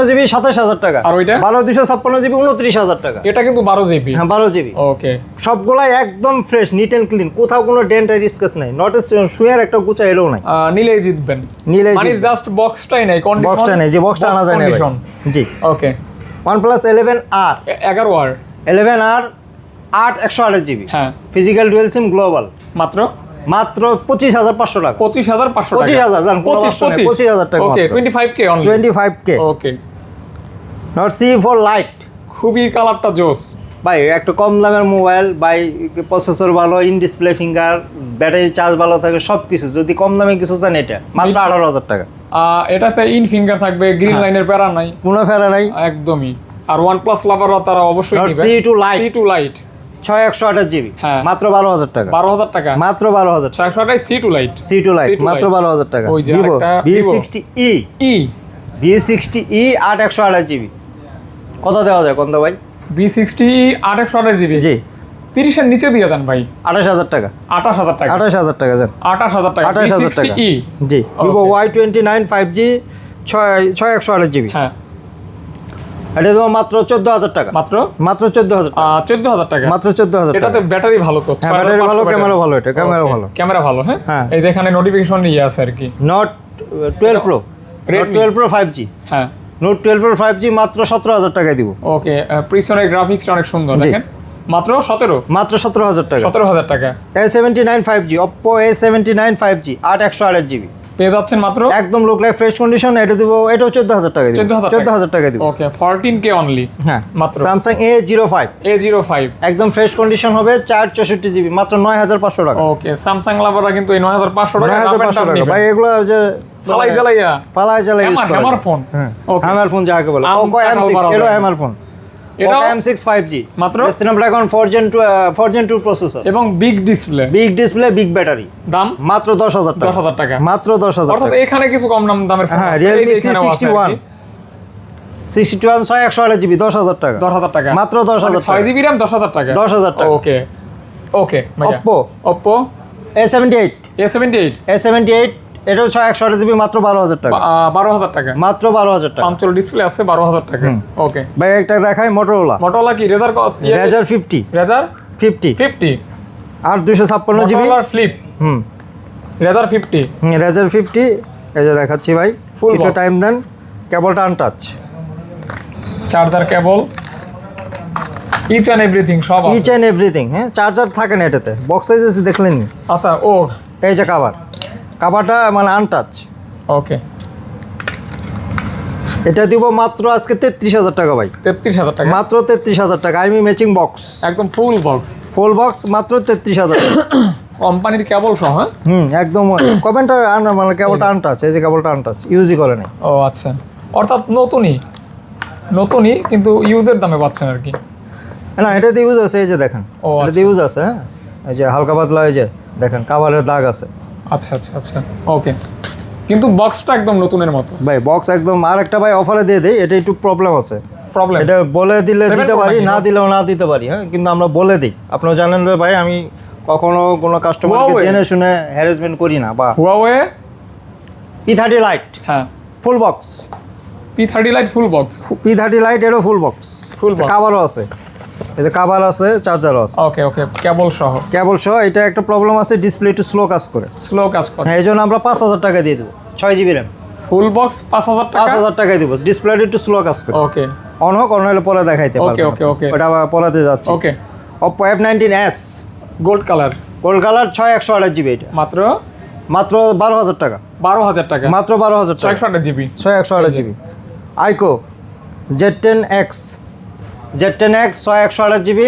Speaker 1: জিবি 27,000 টাকা,
Speaker 2: আর ওইটা
Speaker 1: 12 জিবি 29,000 টাকা।
Speaker 2: এটা কিন্তু 12 জিবি।
Speaker 1: হ্যাঁ 12 জিবি।
Speaker 2: ওকে,
Speaker 1: সবগুলাই একদম ফ্রেশ, নিট এন্ড ক্লিন, কোথাও কোনো ডেন্ট আর স্ক্র্যাচ নাই, নট এ শুয়ার একটা গুছা এলো নাই।
Speaker 2: নিলেই জিতবেন,
Speaker 1: নিলেই
Speaker 2: মানে
Speaker 1: জিতবেন।
Speaker 2: জাস্ট বক্সটাই নাই, কন্ডিশন
Speaker 1: বক্সটা নেই, যে বক্সটা আনা যায় না ভাই। জি
Speaker 2: ওকে,
Speaker 1: OnePlus 11R
Speaker 2: 11R
Speaker 1: 11R 128 GB,
Speaker 2: হ্যাঁ
Speaker 1: ফিজিক্যাল ডুয়াল সিম গ্লোবাল,
Speaker 2: মাত্র
Speaker 1: মাত্র 25,500 টাকা।
Speaker 2: 25,500 টাকা।
Speaker 1: 25,000 জান, কোনো কষ্ট নেই, 25,000 টাকা
Speaker 2: ওকে,
Speaker 1: মাত্র।
Speaker 2: 25k only.
Speaker 1: 25K।
Speaker 2: ওকে,
Speaker 1: Note C4 Lite
Speaker 2: খুবই কালারটা জোস
Speaker 1: ভাই, একটু কম দামের মোবাইল ভাই, প্রসেসর ভালো, in display finger, battery charge ভালো থাকে, সব কিছু। যদি কম দামে কিছু চান, এটা মাত্র 18,000 টাকা।
Speaker 2: এটাতে ইন ফিঙ্গার থাকবে, গ্রিন লাইনের প্যারা নাই,
Speaker 1: কোনো ফেরা নাই
Speaker 2: একদমই। আর OnePlus লাভাররা তারা অবশ্যই
Speaker 1: Note
Speaker 2: নিবে।
Speaker 1: C2 Lite
Speaker 2: C2 Lite
Speaker 1: 6128 GB,
Speaker 2: হ্যাঁ।
Speaker 1: মাত্র 12,000 টাকা।
Speaker 2: 12,000 টাকা,
Speaker 1: মাত্র 12,000 টাকা।
Speaker 2: 628 C2 Lite
Speaker 1: C2 Lite মাত্র 12,000 টাকা।
Speaker 2: ওই যে
Speaker 1: Vivo
Speaker 2: আরেকটা
Speaker 1: V60e
Speaker 2: E
Speaker 1: V60e 8128 জিবি, কত দেওয়া যায় কোন ভাই?
Speaker 2: V60 828 জিবি,
Speaker 1: জি
Speaker 2: 30 এর নিচে দিয়ে দেন ভাই,
Speaker 1: 28,000 টাকা।
Speaker 2: 28,000 টাকা,
Speaker 1: 28,000 টাকা যান,
Speaker 2: 28,000 টাকা
Speaker 1: 28,000 টাকা।
Speaker 2: V60e।
Speaker 1: জি Vivo
Speaker 2: Okay.
Speaker 1: Y29 5G 6128 GB,
Speaker 2: হ্যাঁ,
Speaker 1: এটা তোমার মাত্র 14,000 টাকা।
Speaker 2: মাত্র
Speaker 1: মাত্র 14,000 টাকা।
Speaker 2: 14,000 টাকা।
Speaker 1: মাত্র 14,000 টাকা।
Speaker 2: এটাতে ব্যাটারি ভালো তো,
Speaker 1: হ্যাঁ ব্যাটারি ভালো, ক্যামেরা ভালো, এটা ক্যামেরা ভালো।
Speaker 2: ক্যামেরা ভালো, হ্যাঁ
Speaker 1: হ্যাঁ।
Speaker 2: এই যে এখানে নোটিফিকেশন ইয়ে আছে আর কি।
Speaker 1: Note 12 Pro, Note
Speaker 2: Redmi।
Speaker 1: 12 Pro 5G,
Speaker 2: হ্যাঁ
Speaker 1: Note 12 Pro 5G মাত্র 17,000 টাকায় দিব।
Speaker 2: ওকে, পিছনের গ্রাফিক্সটা অনেক সুন্দর,
Speaker 1: জি।
Speaker 2: দেখেন মাত্র 17
Speaker 1: মাত্র 17,000 টাকা।
Speaker 2: 17,000 টাকা
Speaker 1: A79 5G, Oppo A79 5G 8128 GB,
Speaker 2: পেয়ে যাচ্ছেন মাত্র।
Speaker 1: একদম লুক লাইক ফ্রেশ কন্ডিশন। এটা দিব, এটাও 14,000 টাকা দিব। 14,000 টাকা দিব।
Speaker 2: ওকে, 14k অনলি,
Speaker 1: হ্যাঁ
Speaker 2: মাত্র।
Speaker 1: Samsung A05
Speaker 2: A05
Speaker 1: একদম ফ্রেশ কন্ডিশন হবে, 464 জিবি, মাত্র 9,500 টাকা।
Speaker 2: ওকে, স্যামসাং লাভাররা কিন্তু এই 9,500 টাকা
Speaker 1: 9,500 টাকা ভাই, এগুলো যে
Speaker 2: ফালাই জ্বালাইয়া
Speaker 1: ফালাই জ্বালাই ইউজ করা
Speaker 2: হ্যামার
Speaker 1: যায়।
Speaker 2: ফোন।
Speaker 1: হ্যাঁ
Speaker 2: ওকে,
Speaker 1: হ্যামার ফোন যাকে বলে,
Speaker 2: আম
Speaker 1: Oppo
Speaker 2: কাঁঠাল
Speaker 1: M6
Speaker 2: বাড়াও
Speaker 1: এলো
Speaker 2: যায়।
Speaker 1: Hammer phone.
Speaker 2: এটাও
Speaker 1: Oppo M6 5G
Speaker 2: মাত্র।
Speaker 1: Snapdragon 4 Gen 2 প্রসেসর,
Speaker 2: এবং big display,
Speaker 1: big display, big battery,
Speaker 2: দাম
Speaker 1: মাত্র 10,000 টাকা।
Speaker 2: 10,000 টাকা,
Speaker 1: মাত্র 10,000
Speaker 2: অর্থাৎ
Speaker 1: টাকা।
Speaker 2: এখানে কিছু কম দামের ফোন
Speaker 1: হ্যাঁ
Speaker 2: আছে, এই যে
Speaker 1: Realme
Speaker 2: এখানেও আছে আর
Speaker 1: C61
Speaker 2: কি।
Speaker 1: 61 128 জিবি, 10,000 টাকা।
Speaker 2: 10,000 টাকা,
Speaker 1: মাত্র 10,000
Speaker 2: 6 জিবি RAM 10,000 টাকা।
Speaker 1: 10,000 টাকা।
Speaker 2: ওকে ওকে ভাইয়া।
Speaker 1: Oppo
Speaker 2: Oppo
Speaker 1: A78
Speaker 2: A78
Speaker 1: A78 এটাও 128 জিবি, মাত্র 12,000 টাকা।
Speaker 2: 12,000 টাকা,
Speaker 1: মাত্র 12,000 টাকা।
Speaker 2: পাঞ্চল ডিসপ্লে আছে, 12,000 টাকা। ওকে,
Speaker 1: ভাই একটা দেখাই, Motorola
Speaker 2: Motorola কি রেজার
Speaker 1: Razr 50
Speaker 2: রেজার
Speaker 1: 50
Speaker 2: 50
Speaker 1: আর 256 জিবি।
Speaker 2: Motorola ফ্লিপ
Speaker 1: হুম
Speaker 2: রেজার 50
Speaker 1: Razr 50, এই যে দেখাচ্ছি ভাই,
Speaker 2: Full
Speaker 1: একটু
Speaker 2: box।
Speaker 1: টাইম দেন, কেবলটা untouch,
Speaker 2: charger cable, each and everything সব
Speaker 1: ইচ
Speaker 2: আছে।
Speaker 1: And everything. হ্যাঁ চার্জার থাকে না এটাতে, বক্স সাইজ দেখলেন নি?
Speaker 2: আচ্ছা, ও
Speaker 1: এই যে কাভারটা মানে আনটাচ।
Speaker 2: ওকে,
Speaker 1: এটা দিব মাত্র আজকে 33,000 টাকা ভাই,
Speaker 2: 33,000 টাকা,
Speaker 1: মাত্র 33,000 টাকা। আমি ম্যাচিং বক্স,
Speaker 2: একদম ফুল বক্স,
Speaker 1: ফুল বক্স, মাত্র 33,000 টাকা।
Speaker 2: কোম্পানির কেবল সহ, হ্যাঁ?
Speaker 1: একদম কমেন্টটা মানে কেবলটা আনটাচ, এই যে কেবলটা আনটাচ, ইউজই করে নাই।
Speaker 2: ও আচ্ছা, অর্থাৎ নতুনই কিন্তু ইউজের দামে পাচ্ছেন আর কি।
Speaker 1: না এটাতে ইউজ আছে, এই যে দেখেন,
Speaker 2: ও
Speaker 1: এটাতে
Speaker 2: আচ্ছা।
Speaker 1: ইউজ আছে। হ্যাঁ এই যে হালকা পাতলা, এই যে দেখেন কাভারের দাগ আছে।
Speaker 2: আচ্ছা আচ্ছা আচ্ছা, ওকে, কিন্তু বক্সটা একদম নতুনের মতো
Speaker 1: ভাই বক্স একদম। আর একটা ভাই অফারে দিয়ে দেই, এটা একটু প্রবলেম আছে,
Speaker 2: প্রবলেম।
Speaker 1: এটা বলে দিলে
Speaker 2: 7
Speaker 1: দিতে
Speaker 2: Pro
Speaker 1: পারি,
Speaker 2: নাকি?
Speaker 1: না দিলেও না দিতে পারি। হ্যাঁ কিন্তু আমরা বলে দিই, আপনারা জানেন রে ভাই, আমি কখনো কোনো কাস্টমারকে
Speaker 2: Huawei।
Speaker 1: জেনে শুনে হ্যারাসমেন্ট করি না। বা
Speaker 2: Huawei,
Speaker 1: P30 Lite
Speaker 2: হ্যাঁ,
Speaker 1: full box,
Speaker 2: P30 Lite full box,
Speaker 1: P30 Lite এরও ফুল বক্স,
Speaker 2: Full box।
Speaker 1: কাভারও আছে, এই যে কাভার আছে, চার্জারও আছে,
Speaker 2: ওকে ওকে, কেবল সহ,
Speaker 1: কেবল সহ। এটা একটা প্রবলেম আছে, ডিসপ্লে একটু স্লো কাজ করে।
Speaker 2: স্লো কাজ করে।
Speaker 1: হ্যাঁ এই জন্য আমরা 5,000 টাকা দিয়ে দেবো, 6 জিবি র্যাম,
Speaker 2: ফুল বক্স 5,000 টাকা।
Speaker 1: 5,000 টাকায় দিব। ডিসপ্লেটা একটু স্লো কাজ করে,
Speaker 2: ওকে
Speaker 1: অন হোক, অন হলে পরে দেখাইতে
Speaker 2: ওকে
Speaker 1: পারবেন।
Speaker 2: ওকে ওকে
Speaker 1: ওটা আবার পরাতে যাচ্ছে।
Speaker 2: ওকে,
Speaker 1: Oppo F19s
Speaker 2: gold colour,
Speaker 1: gold colour 6128 GB, এটা
Speaker 2: মাত্র
Speaker 1: মাত্র 12,000 টাকা,
Speaker 2: 12,000 টাকা,
Speaker 1: মাত্র 12,000 টাকা,
Speaker 2: 628 জিবি।
Speaker 1: 6128 জিবি। আইকো Z10X 6128 জিবি,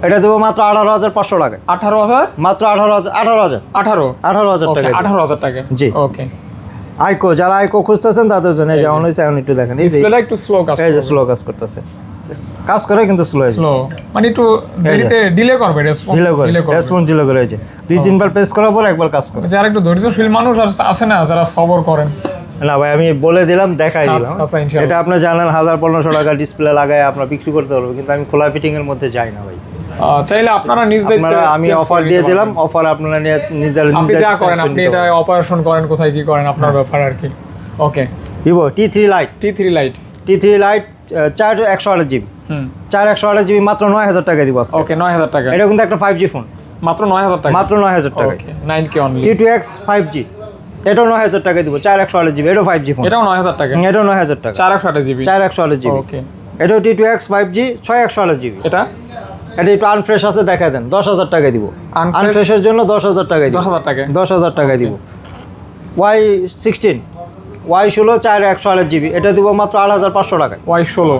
Speaker 1: এটা দেবো মাত্র 18,500 টাকা,
Speaker 2: 18,000,
Speaker 1: মাত্র 18,000
Speaker 2: 18
Speaker 1: টাকা।
Speaker 2: 18,000 টাকা।
Speaker 1: জি।
Speaker 2: ওকে,
Speaker 1: আইকো, যারা আইকো খুঁজতেছেন তাদের জন্য এই যে অন হইছে, এখন একটু দেখেন, এই যে
Speaker 2: ডিসপ্লেটা একটু স্লো কাজ
Speaker 1: এই যে
Speaker 2: করে।
Speaker 1: স্লো কাজ করতেছে। কাজ করে কিন্তু স্লো
Speaker 2: স্লো মানে একটু দেরিতে ডিলে করবে
Speaker 1: রেসপন্স ডিলে করে হয়েছে 2-3 বার প্রেস করার পর একবার কাজ করে।
Speaker 2: যারা একটু ধৈর্যশীল মানুষ আছে না, যারা সবর করেন।
Speaker 1: না ভাই আমি বলে দিলাম, দেখাই দিলাম,
Speaker 2: আচ্ছা, ইনশাআল্লাহ।
Speaker 1: এটা আপনি জানেন 1000-1500 টাকা ডিসপ্লে লাগায় আপনার বিক্রি করতে পারবো, কিন্তু আমি খোলা ফিটিং এর মধ্যে যাই না ভাই।
Speaker 2: চাইলে আপনারা নিজ দায়িত্বে
Speaker 1: আমি অফার দিয়ে দিলাম, অফার আপনারা নিজের
Speaker 2: আপনি যা করেন, আপনি এটা অপারেশন করেন কোথায় কি করেন আপনার ব্যাপার আর কি। Okay,
Speaker 1: Vivo T3 lite, T3 lite 4128 GB, 4128 GB মাত্র 9000 টাকা দিব আজকে।
Speaker 2: ওকে, 9000 টাকা।
Speaker 1: এটা কিন্তু একটা 5G ফোন,
Speaker 2: মাত্র 9000 টাকা,
Speaker 1: মাত্র 9000 টাকা।
Speaker 2: ওকে, 9K অনলি।
Speaker 1: T2X 5G, এটাও 9000 টাকা দিব, 4128 জিবি, এটাও 5G ফোন,
Speaker 2: এটাও 9000 টাকা,
Speaker 1: এটাও 9000 টাকা,
Speaker 2: 428 জিবি,
Speaker 1: 4128 জিবি।
Speaker 2: ওকে,
Speaker 1: এটাও T2X 5G 6128 জিবি।
Speaker 2: এটা
Speaker 1: একটু আনফ্রেশ আছে, দেখা দেন, 10,000 টাকা দিব। আনফ্রেশের জন্য 10,000 টাকা দিব,
Speaker 2: 10,000 টাকা,
Speaker 1: 10,000 টাকা দিব। Y16 4128 জিবি, এটা দিব মাত্র 8500 টাকা।
Speaker 2: Y16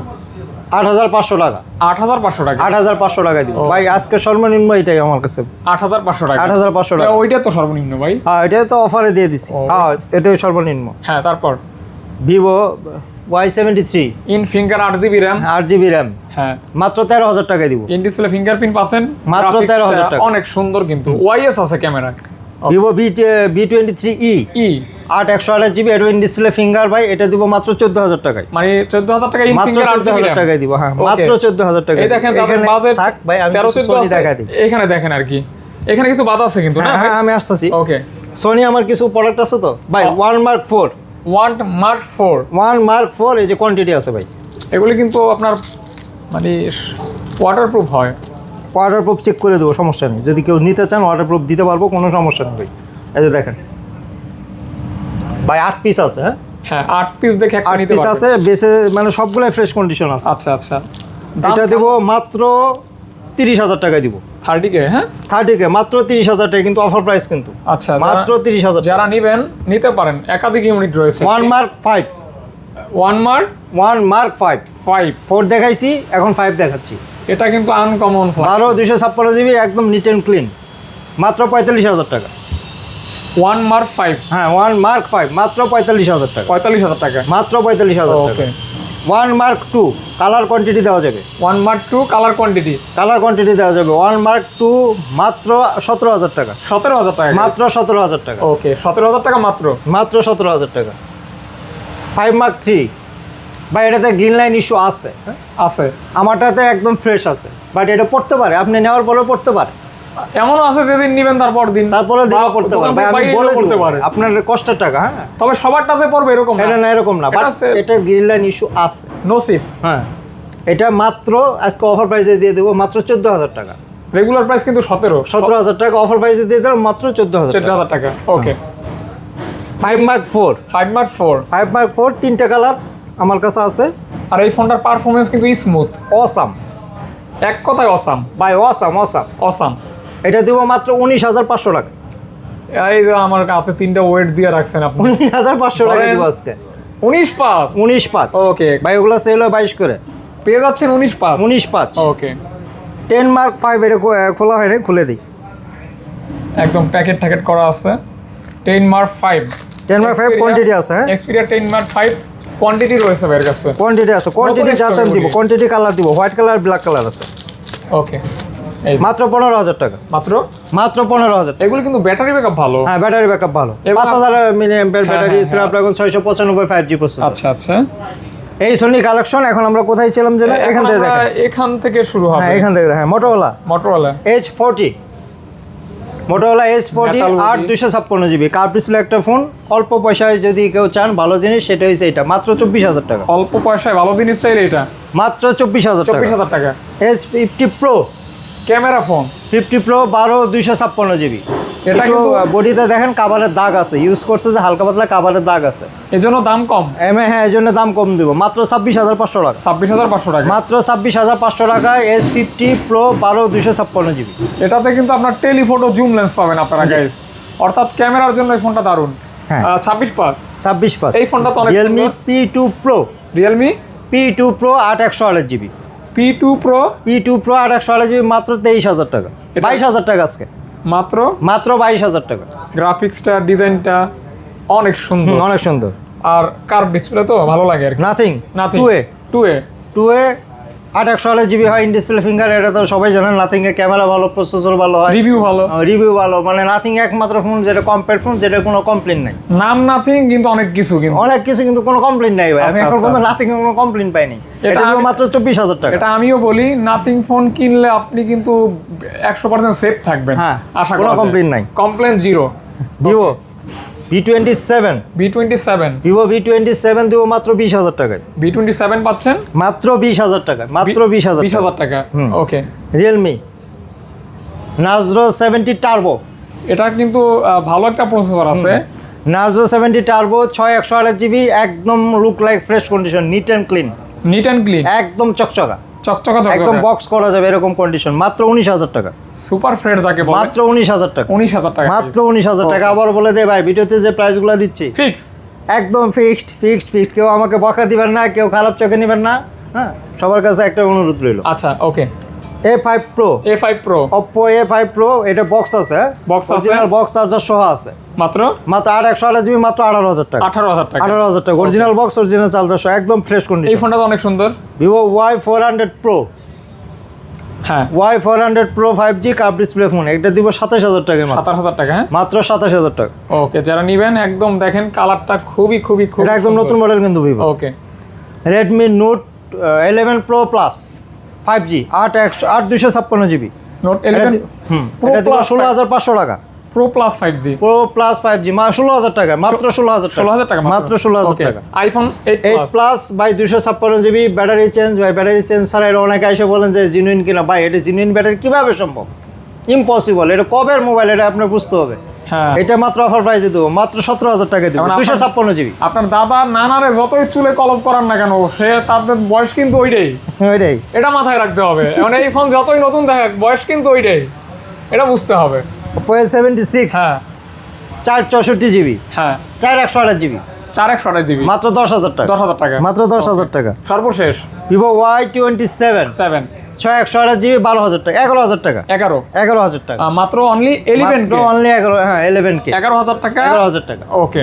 Speaker 1: 8500 টাকা,
Speaker 2: 8500 টাকা,
Speaker 1: 8500 টাকা দিব ভাই। আজকে সর্বনিম্ন এটাই আমার কাছে,
Speaker 2: 8500 টাকা,
Speaker 1: 8500 টাকা।
Speaker 2: ওইটা তো সর্বনিম্ন ভাই।
Speaker 1: হ্যাঁ, এটা তো অফারে দিয়ে দিছি। হ্যাঁ, এটাই সর্বনিম্ন।
Speaker 2: হ্যাঁ, তারপর
Speaker 1: Vivo Y73
Speaker 2: in finger 8GB RAM,
Speaker 1: 8GB RAM,
Speaker 2: হ্যাঁ,
Speaker 1: মাত্র 13,000 টাকা দিব।
Speaker 2: ইন ডিসপ্লে ফিঙ্গারপ্রিন্ট পাচ্ছেন
Speaker 1: মাত্র 13,000 টাকা।
Speaker 2: অনেক সুন্দর, কিন্তু ওয়াইএস আছে ক্যামেরা।
Speaker 1: ভিভো B23e 8128 জিবি, এটা ইন ডিসপ্লে ফিঙ্গার ভাই, এটা দিব মাত্র 14,000 টাকায়।
Speaker 2: মানে 14,000 টাকা ইন
Speaker 1: মাত্র
Speaker 2: ফিঙ্গার 8GB
Speaker 1: 14,000 টাকায় দিব। হ্যাঁ, মাত্র 14,000 টাকা।
Speaker 2: এই দেখেন যাদের বাজেট
Speaker 1: থাক ভাই, আমি
Speaker 2: 13-14
Speaker 1: সোনি দেখা দিই।
Speaker 2: এখানে দেখেন আর কি, এখানে কিছু বাদ আছে কিন্তু না।
Speaker 1: হ্যাঁ, আমি আসতেছি।
Speaker 2: ওকে,
Speaker 1: সোনি আমার কিছু প্রোডাক্ট আছে তো ভাই। 1 Mark 4,
Speaker 2: 1
Speaker 1: Mark 4 এই যে কোয়ান্টিটি আছে ভাই।
Speaker 2: এগুলি কিন্তু আপনার মানে ওয়াটারপ্রুফ হয়।
Speaker 1: ওয়াটারপ্রুফ চেক করে দেবো, সমস্যা নেই। যদি কেউ নিতে চান ওয়াটারপ্রুফ দিতে পারবো, কোনো সমস্যা নেই ভাই। এই যে দেখেন ভাই, 8 পিস আছে।
Speaker 2: হ্যাঁ, 8 পিস দেখে একটা
Speaker 1: 8
Speaker 2: নিতে
Speaker 1: পিস
Speaker 2: পারবেন।
Speaker 1: আছে, বেসে মানে সবগুলাই ফ্রেশ কন্ডিশন আছে।
Speaker 2: আচ্ছা আচ্ছা,
Speaker 1: এটা দেব মাত্র 30,000 টাকা দিব।
Speaker 2: 30K, হ্যাঁ
Speaker 1: 30K মাত্র 30,000 টাকা, কিন্তু অফার প্রাইস কিন্তু।
Speaker 2: আচ্ছা,
Speaker 1: মাত্র 30,000।
Speaker 2: যারা নেবেন নিতে পারেন, একাধিক ইউনিট রয়েছে।
Speaker 1: 1 Mark 5,
Speaker 2: 1 Mark
Speaker 1: 5 4 দেখাইছি, এখন 5 দেখাচ্ছি।
Speaker 2: এটা কিন্তু আনকমন,
Speaker 1: 12 256 জিবি, একদম নিট অ্যান্ড ক্লিন, মাত্র 45,000 টাকা।
Speaker 2: 1 Mark 5,
Speaker 1: হ্যাঁ 1 Mark 5 মাত্র 45,000 টাকা,
Speaker 2: 45,000 টাকা,
Speaker 1: মাত্র 45,000 টাকা।
Speaker 2: ওকে।
Speaker 1: 1 Mark 2 কালার কোয়ান্টিটি দেওয়া যাবে,
Speaker 2: 1 Mark 2 colour quantity,
Speaker 1: colour quantity দেওয়া যাবে। 1 Mark 2 মাত্র 17,000 টাকা,
Speaker 2: 17,000 টাকা,
Speaker 1: মাত্র 17,000 টাকা,
Speaker 2: ওকে, 17,000 টাকা মাত্র,
Speaker 1: মাত্র 17,000 টাকা। 5 Mark 3 ভাই, এটাতে গ্রিন লাইন ইস্যু আছে,
Speaker 2: আছে,
Speaker 1: আমারটাতে একদম ফ্রেশ আছে, বাট এটা পড়তে পারে, আপনি নেওয়ার পরেও পড়তে পারে।
Speaker 2: এমনও আছে যেদিন নেবেন তারপর দিন,
Speaker 1: তারপরে দিনও পড়তে পারে ভাই, আমি বলে
Speaker 2: পড়তে
Speaker 1: দিব,
Speaker 2: পারে।
Speaker 1: আপনার কষ্টের টাকা। হ্যাঁ,
Speaker 2: তবে সবার টাচে পড়বে এরকম না,
Speaker 1: এটা না, এরকম না, বাট এটা গ্রিন লাইন ইস্যু আছে,
Speaker 2: নসিব।
Speaker 1: হ্যাঁ, এটা মাত্র আজকে অফার প্রাইসে দিয়ে দেবো মাত্র 14,000 টাকা।
Speaker 2: রেগুলার প্রাইস কিন্তু
Speaker 1: 17,000 টাকা, অফার প্রাইসে দিয়ে দেবো মাত্র 14,000
Speaker 2: টাকা। ওকে,
Speaker 1: 5 Mark 4
Speaker 2: 5 Mark 4
Speaker 1: তিনটা কালার আমার কাছে আছে।
Speaker 2: আর এই ফোনটার পারফরমেন্স কিন্তু স্মুথ,
Speaker 1: অসাম,
Speaker 2: এক কথায় অসাম
Speaker 1: ভাই অসাম।
Speaker 2: অসাম।
Speaker 1: এটা দিব মাত্র 19,500 টাকা।
Speaker 2: এই যে আমার কাছে 3টা ওয়েট দিয়ে রাখছেন আপনি,
Speaker 1: 19,500 টাকা দিব আজকে।
Speaker 2: 19.5,
Speaker 1: 19.5
Speaker 2: ওকে,
Speaker 1: ভাই, ওগুলো সেল হয় 22 করে,
Speaker 2: পেয়ে যাচ্ছেন 19.5।
Speaker 1: 19.5
Speaker 2: ওকে,
Speaker 1: 10 Mark 5 এটা খোলা হয়নি, খুলে দিই।
Speaker 2: একদম প্যাকেট ট্যাকেট করা আছে। 10 Mark 5
Speaker 1: কোয়ান্টিটি আছে। হ্যাঁ,
Speaker 2: এক্সপিরিয়া 10 Mark 5 কোয়ান্টিটি রয়েছে ভাইয়ের কাছে,
Speaker 1: কোয়ান্টিটি আছে, কোয়ান্টিটি যাচান দিব, কোয়ান্টিটি কালার দিব, হোয়াইট কালার ব্ল্যাক কালার আছে।
Speaker 2: ওকে, এই
Speaker 1: মাত্র 15,000 টাকা,
Speaker 2: মাত্র
Speaker 1: 15,000 টাকা।
Speaker 2: এগুলো কিন্তু ব্যাটারি ব্যাকআপ ভালো।
Speaker 1: হ্যাঁ, ব্যাটারি ব্যাকআপ ভালো,
Speaker 2: এবং
Speaker 1: 5,000 মিলিঅ্যাম্পিয়ার ব্যাটারি,
Speaker 2: হ্যাঁ।
Speaker 1: Snapdragon 695 5G processor.
Speaker 2: আচ্ছা আচ্ছা,
Speaker 1: এই সোনি কালেকশন। এখন আমরা কোথায় ছিলাম যেন? এখান থেকে দেখেন,
Speaker 2: এখান থেকে শুরু হবে।
Speaker 1: হ্যাঁ এখান থেকে। হ্যাঁ, Motorola H40, Motorola H40 8256 GB, curve display একটা ফোন। অল্প পয়সায় যদি কেউ চান ভালো জিনিস, সেটা হচ্ছে এটা, মাত্র 24,000 টাকা।
Speaker 2: অল্প পয়সায় ভালো জিনিস চাইলে এটা
Speaker 1: মাত্র 24,000 টাকা।
Speaker 2: 24,000 টাকা।
Speaker 1: S50 Pro
Speaker 2: camera phone
Speaker 1: 50 Pro 12 256 GB.
Speaker 2: এটা কিন্তু
Speaker 1: বডিতে দেখেন কাভারের দাগ আছে, ইউজ করছে যে হালকা পাতলা কাভারের দাগ আছে,
Speaker 2: এজন্য দাম কম।
Speaker 1: হ্যাঁ, এই জন্য দাম কম দিব, মাত্র 26,500 টাকা।
Speaker 2: 26,500 টাকা,
Speaker 1: মাত্র 26,500 টাকায় S50 Pro 12 256 জিবি।
Speaker 2: এটাতে কিন্তু আপনার টেলিফোটো জুম লেন্স পাবেন আপনারা গাইস, অর্থাৎ ক্যামেরার জন্য এই ফোনটা দারুণ।
Speaker 1: হ্যাঁ,
Speaker 2: 26+। এই ফোনটা তো অনেক
Speaker 1: Realme P2 Pro,
Speaker 2: Realme
Speaker 1: P2 Pro 8128 GB,
Speaker 2: P2 Pro
Speaker 1: 8128 GB, মাত্র 23,000 টাকা। 22,000 টাকা আজকে,
Speaker 2: মাত্র
Speaker 1: 22,000 টাকা।
Speaker 2: গ্রাফিক্সটা, ডিজাইনটা অনেক সুন্দর,
Speaker 1: অনেক সুন্দর।
Speaker 2: আর কার্ভ ডিসপ্লে তো ভালো লাগে আর কি।
Speaker 1: নাথিং
Speaker 2: 2A
Speaker 1: 2A 8/128 GB হয়, ইন ডিসপ্লে ফিঙ্গার, এটা তো সবাই জানেন। নাথিং এর ক্যামেরা ভালো, প্রসেসর ভালো হয়,
Speaker 2: রিভিউ ভালো,
Speaker 1: রিভিউ ভালো, মানে নাথিং একমাত্র ফোন যেটা কম্পেয়ার ফোন যেটা কোনো কমপ্লেন নাই।
Speaker 2: নাম নাথিং কিন্তু অনেক কিছু, কিন্তু
Speaker 1: অনেক কিছু কিন্তু কোনো কমপ্লেন নাই ভাই। আমি
Speaker 2: আচ্ছা,
Speaker 1: এখন
Speaker 2: আচ্ছা,
Speaker 1: পর্যন্ত
Speaker 2: আচ্ছা।
Speaker 1: নাথিং এর কোনো কমপ্লেন পাইনি।
Speaker 2: এটা
Speaker 1: এটা
Speaker 2: আমি-
Speaker 1: মাত্র 24,000 টাকা।
Speaker 2: এটা আমিও বলি, নাথিং ফোন কিনলে আপনি কিন্তু 100% সেফ থাকবেন।
Speaker 1: হ্যাঁ,
Speaker 2: আশা
Speaker 1: কোনো
Speaker 2: করা
Speaker 1: complaint নাই।
Speaker 2: Complain zero.
Speaker 1: Vivo V27,
Speaker 2: V27,
Speaker 1: Vivo V27 দিব মাত্র 20,000 টাকায়।
Speaker 2: V27 পাচ্ছেন
Speaker 1: মাত্র 20,000 টাকা, মাত্র 20,000
Speaker 2: 20,000 টাকা।
Speaker 1: হুম।
Speaker 2: ওকে,
Speaker 1: রিয়েলমি নার্জো 70 টার্বো,
Speaker 2: এটা কিন্তু ভালো একটা প্রসেসর আছে।
Speaker 1: নার্জো 70 টার্বো, 6/128 GB, একদম look like fresh condition, neat and clean,
Speaker 2: neat and clean,
Speaker 1: একদম চকচকা,
Speaker 2: চকচকা
Speaker 1: একদম
Speaker 2: চকচকা,
Speaker 1: বক্স করা যাবে এরকম কন্ডিশন। মাত্র 19,000 টাকা,
Speaker 2: সুপার ফ্রেশ যাকে বলে,
Speaker 1: মাত্র 19,000 টাকা,
Speaker 2: 19,000 টাকা
Speaker 1: মাত্র 19,000 টাকা। আবার বলে দে ভাই, ভিডিওতে যে প্রাইসগুলো দিচ্ছি
Speaker 2: ফিক্স।
Speaker 1: একদম ফিক্সড। কেউ আমাকে বকা দিবেন না, কেউ খারাপ চোখে নেবেন না। হ্যাঁ, সবার কাছে একটা অনুরোধ রইল।
Speaker 2: আচ্ছা, ওকে।
Speaker 1: A5 Pro,
Speaker 2: A5 Pro,
Speaker 1: Oppo A5 Pro, এটা বক্স আছে,
Speaker 2: Box আছে?
Speaker 1: অরিজিনাল বক্স চার্জার সহ আছে।
Speaker 2: মাত্র
Speaker 1: মাত্র 8/128 GB, মাত্র 18,000 টাকা,
Speaker 2: 18,000 টাকা।
Speaker 1: 18,000 টাকা, অরিজিনাল বক্স, অরিজিনাল চার্জার সহ, একদম ফ্রেশ
Speaker 2: এই
Speaker 1: কন্ডিশন।
Speaker 2: ফোনটা তো অনেক সুন্দর।
Speaker 1: Vivo Y400 Pro,
Speaker 2: হ্যাঁ,
Speaker 1: Y400 Pro 5G curve display phone, এটা দিব 27,000 টাকা,
Speaker 2: 27,000 টাকা। হ্যাঁ,
Speaker 1: মাত্র 27,000 টাকা।
Speaker 2: ওকে, যারা নিবেন একদম দেখেন কালারটা খুবই
Speaker 1: এটা একদম নতুন মডেল কিন্তু ভিভো।
Speaker 2: ওকে,
Speaker 1: Redmi Note 11 Pro Plus 5G 8/256 GB,
Speaker 2: note 11 Pro
Speaker 1: এটা দিব
Speaker 2: Plus
Speaker 1: 16,500 টাকা।
Speaker 2: Pro Plus 5G,
Speaker 1: Pro Plus 5G 16,000 টাকা, মাত্র 16,000 টাকা, মাত্র 16,000 টাকা।
Speaker 2: IPhone 8
Speaker 1: 8
Speaker 2: Plus,
Speaker 1: plus by 256 GB, battery change ভাই, ব্যাটারি চেঞ্জ ছাড়া এটা অনেকে এসে বলেন যে জিনুইন কিনা। ভাই, এটা জিনুইন ব্যাটারি কিভাবে সম্ভব? ইম্পসিবল। এটা কবের মোবাইল, এটা আপনার বুঝতে হবে।
Speaker 2: হ্যাঁ,
Speaker 1: এটা মাত্র অফার প্রাইসে দেবো, মাত্র 17,000 টাকা দেবো,
Speaker 2: এখন আপনার-
Speaker 1: 256 GB।
Speaker 2: আপনার দাদা নানারে যতই চুলে কলম করান না কেন, সে তাদের বয়স কিন্তু ওইটাই,
Speaker 1: ওইটাই।
Speaker 2: এটা মাথায় রাখতে হবে। এখন এই ফোন যতই নতুন দেখাক, বয়স কিন্তু ওইটাই, এটা বুঝতে হবে।
Speaker 1: Oppo A76,
Speaker 2: হ্যাঁ
Speaker 1: 464 GB,
Speaker 2: হ্যাঁ,
Speaker 1: 4/128 GB,
Speaker 2: 428 জিবি,
Speaker 1: মাত্র 10,000 টাকা,
Speaker 2: 10,000 টাকা।
Speaker 1: মাত্র 10,000 টাকা।
Speaker 2: সর্বশেষ
Speaker 1: Vivo Y27,
Speaker 2: 7
Speaker 1: 6/128 GB, 12,000 টাকা, 11,000 টাকা,
Speaker 2: 11
Speaker 1: 11,000 টাকা,
Speaker 2: মাত্র অনলি 11 কে,
Speaker 1: অনলি 11, হ্যাঁ 11K,
Speaker 2: 11,000 টাকা।
Speaker 1: 11,000 টাকা।
Speaker 2: ওকে,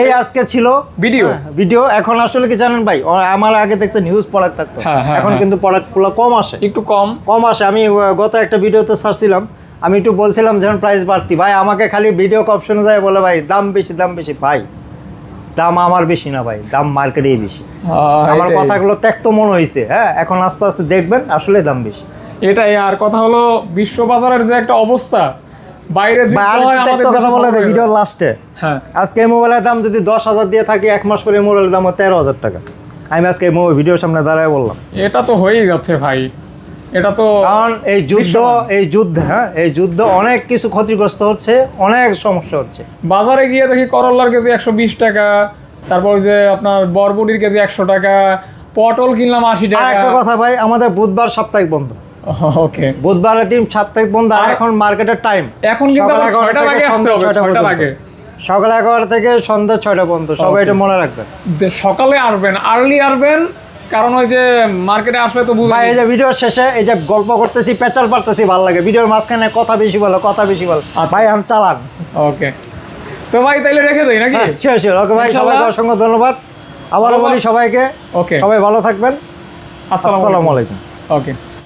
Speaker 1: এই আজকে ছিল
Speaker 2: ভিডিও।
Speaker 1: ভিডিও। এখন আসলে কি জানেন ভাই, আমার আগে দেখছে নিউজ প্রোডাক্ট থাকতো,
Speaker 2: হ্যাঁ, হ্যাঁ,
Speaker 1: এখন
Speaker 2: হ্যাঁ।
Speaker 1: কিন্তু প্রোডাক্টগুলো কম আসে,
Speaker 2: একটু কম।
Speaker 1: আমি গত একটা ভিডিওতে ছাড়ছিলাম, আমি একটু বলছিলাম যখন প্রাইস বাড়তি, ভাই আমাকে খালি ভিডিও অপশনে যায় বলে ভাই দাম বেশি, দাম বেশি। ভাই, দাম আমার বেশি না ভাই, দাম মার্কেটেই বেশি। আমার
Speaker 2: এটাই।
Speaker 1: কথাগুলো ত্যাক্ত মনে হয়েছে। হ্যাঁ, এখন আস্তে আস্তে দেখবেন আসলে দাম বেশি।
Speaker 2: এটাই। আর কথা হলো, বিশ্ববাজারের যে একটা অবস্থা, বাইরে যুদ্ধ
Speaker 1: ভাই,
Speaker 2: হয়,
Speaker 1: আরেকটা
Speaker 2: আমাদের
Speaker 1: ত্যাক্ত কথা
Speaker 2: দেশে
Speaker 1: বলে
Speaker 2: খবর
Speaker 1: দেয়
Speaker 2: হয়ে
Speaker 1: ভিডিওর
Speaker 2: যায়।
Speaker 1: লাস্টে।
Speaker 2: হ্যাঁ,
Speaker 1: আজকে এই মোবাইলের দাম যদি 10,000 দিয়ে থাকি, 1 মাস পরে এই মোবাইলের দাম 13,000 টাকা। আমি আজকে এই ভিডিওর সামনে দাঁড়ায় বললাম,
Speaker 2: এটা তো হয়েই যাচ্ছে ভাই, এটা তো
Speaker 1: কারণ এই
Speaker 2: বিশ্বমান।
Speaker 1: যুদ্ধ হ্যাঁ, এই যুদ্ধ অনেক কিছু ক্ষতিগ্রস্ত হচ্ছে, অনেক সমস্যা হচ্ছে।
Speaker 2: বাজারে গিয়ে দেখি করল্লার কেজি 120 টাকা, তারপর যে আপনার বরবটির কেজি 100 টাকা, পটল কিনলাম 80
Speaker 1: আর
Speaker 2: টাকা।
Speaker 1: একটা কথা ভাই, আমাদের বুধবার সাপ্তাহিক বন্ধ,
Speaker 2: ওকে,
Speaker 1: বুধবারের দিন সাপ্তাহিক বন্ধ। আর
Speaker 2: আর
Speaker 1: এখন মার্কেটের টাইম
Speaker 2: এখন কিন্তু
Speaker 1: সকাল
Speaker 2: আবার
Speaker 1: 11টা
Speaker 2: 6টার আগে
Speaker 1: থেকে
Speaker 2: আসতে হবে,
Speaker 1: সন্ধ্যা 6টা
Speaker 2: 6টার
Speaker 1: পর্যন্ত।
Speaker 2: আগে।
Speaker 1: সকাল 11টা থেকে সন্ধ্যা 6টা পর্যন্ত, সবাই এটা মনে রাখবেন।
Speaker 2: সকালে আসবেন, আর্লি আসবেন, কারণ ওই যে মার্কেটে আসলে তো
Speaker 1: ভাই,
Speaker 2: বুঝবেন।
Speaker 1: এই যে ভিডিওর শেষে এই যে গল্প করতেছি, পেঁচাল পারতেছি, ভালো লাগে। ভিডিওর মাঝখানে কথা বেশি বলো, কথা বেশি বলো।
Speaker 2: আচ্ছা।
Speaker 1: ভাই এখন চালান।
Speaker 2: ওকে, তো ভাই তাইলে রেখে দেই নাকি?
Speaker 1: শিওর ওকে ভাই,
Speaker 2: ইনশাআল্লাহ।
Speaker 1: সবাইকে অসংখ্য ধন্যবাদ। আবারও বলি সবাইকে,
Speaker 2: ওকে,
Speaker 1: সবাই ভালো থাকবেন।
Speaker 2: আসসালামু
Speaker 1: আসসালামু
Speaker 2: আলাইকুম।
Speaker 1: আলাইকুম।
Speaker 2: ওকে।